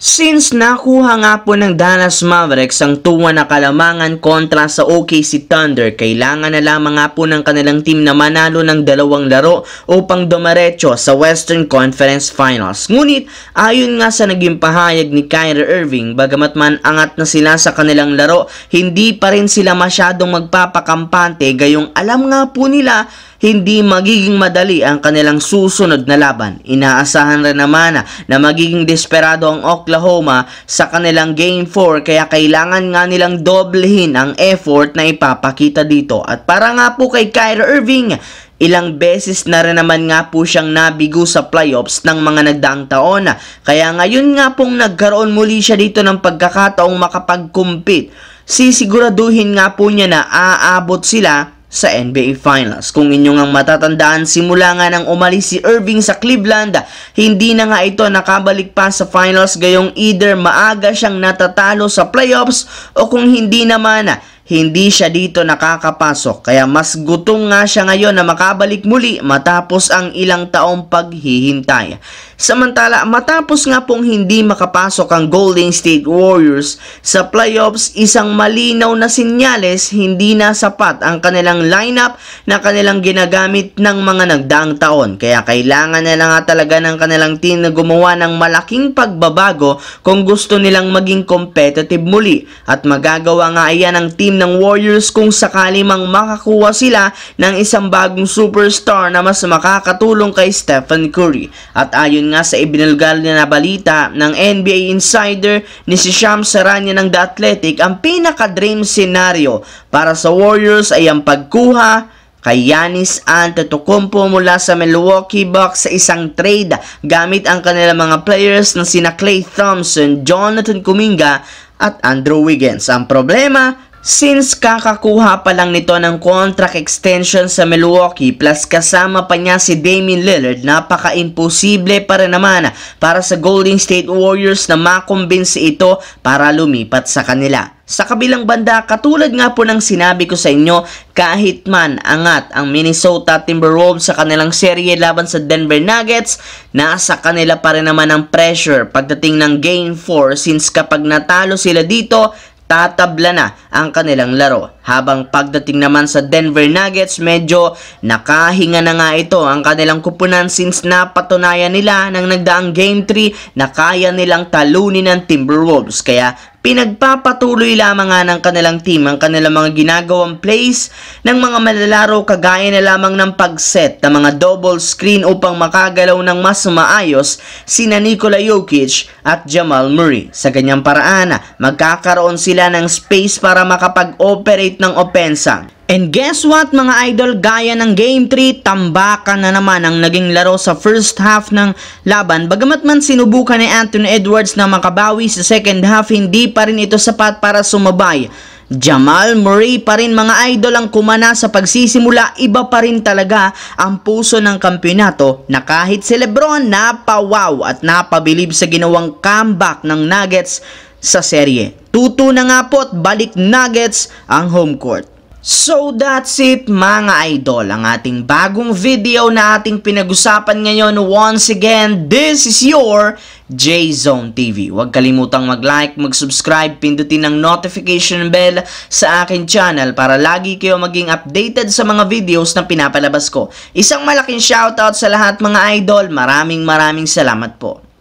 Since nakuha nga po ng Dallas Mavericks ang 2-1 na kalamangan kontra sa OKC Thunder, kailangan na lamang nga po ng kanilang team na manalo ng 2 laro upang dumiretso sa Western Conference Finals. Ngunit ayon nga sa naging pahayag ni Kyrie Irving, bagamat man angat na sila sa kanilang laro, hindi pa rin sila masyadong magpapakampante, gayong alam nga po nila hindi magiging madali ang kanilang susunod na laban. Inaasahan rin naman na magiging desperado ang Oklahoma sa kanilang Game 4, kaya kailangan nga nilang doblehin ang effort na ipapakita dito. At para nga po kay Kyrie Irving, ilang beses na rin naman nga po siyang nabigo sa playoffs ng mga nagdaang taon. Kaya ngayon nga pong nagkaroon muli siya dito ng pagkakataong makapag-compete. Sisiguraduhin nga po niya na aabot sila sa NBA Finals. Kung inyong ang matatandaan, simula nga nang umalis si Irving sa Cleveland, hindi na nga ito nakabalik pa sa Finals, gayong either maaga siyang natatalo sa playoffs o kung hindi naman, hindi siya dito nakakapasok. Kaya mas gutom nga siya ngayon na makabalik muli matapos ang ilang taong paghihintay. Samantala, matapos nga pong hindi makapasok ang Golden State Warriors sa playoffs, isang malinaw na sinyales hindi na sapat ang kanilang lineup na kanilang ginagamit ng mga nagdaang taon. Kaya kailangan na nga talaga ng kanilang team na gumawa ng malaking pagbabago kung gusto nilang maging competitive muli. At magagawa nga iyan ang team ng Warriors kung sakali mang makakuha sila ng isang bagong superstar na mas makakatulong kay Stephen Curry. At ayon nga sa ibinulgar na balita ng NBA Insider ni si Shams Charania ng The Athletic, ang pinaka-dream scenario para sa Warriors ay ang pagkuha kay Giannis Antetokounmpo mula sa Milwaukee Bucks sa isang trade gamit ang kanilang mga players na sina Klay Thompson, Jonathan Kuminga at Andrew Wiggins. Ang problema, since kakakuha pa lang nito ng contract extension sa Milwaukee plus kasama pa niya si Damian Lillard, napaka-imposible pa rin naman para sa Golden State Warriors na makumbinsi ito para lumipat sa kanila. Sa kabilang banda, katulad nga po ng sinabi ko sa inyo, kahit man angat ang Minnesota Timberwolves sa kanilang serye laban sa Denver Nuggets, nasa kanila pa rin naman ang pressure pagdating ng Game 4 since kapag natalo sila dito, tatabla na ang kanilang laro. Habang pagdating naman sa Denver Nuggets, medyo nakahinga na nga ito ang kanilang kupunan since napatunayan nila ng nagdaang Game 3 na kaya nilang talunin ng Timberwolves. Kaya pinagpapatuloy lamang nga ng kanilang team ang kanilang mga ginagawang plays ng mga malalaro, kagaya na lamang ng pag-set ng mga double screen upang makagalaw ng mas maayos sina Nikola Jokic at Jamal Murray. Sa ganyang paraan, magkakaroon sila ng space para makapag-operate ng opensa. And guess what mga idol, gaya ng Game 3, tambakan na naman ang naging laro sa first half ng laban. Bagamat man sinubukan ni Anthony Edwards na makabawi sa second half, hindi pa rin ito sapat para sumabay. Jamal Murray pa rin mga idol ang kumana sa pagsisimula. Iba pa rin talaga ang puso ng kampyonato na kahit si LeBron napawaw at napabilib sa ginawang comeback ng Nuggets sa serye. 2-2 na nga po at balik Nuggets ang home court. So that's it mga idol, ang ating bagong video na ating pinag-usapan ngayon. Once again, this is your J-Zone TV. Huwag kalimutang mag-like, mag-subscribe, pindutin ang notification bell sa aking channel para lagi kayo maging updated sa mga videos na pinapalabas ko. Isang malaking shoutout sa lahat mga idol. Maraming salamat po.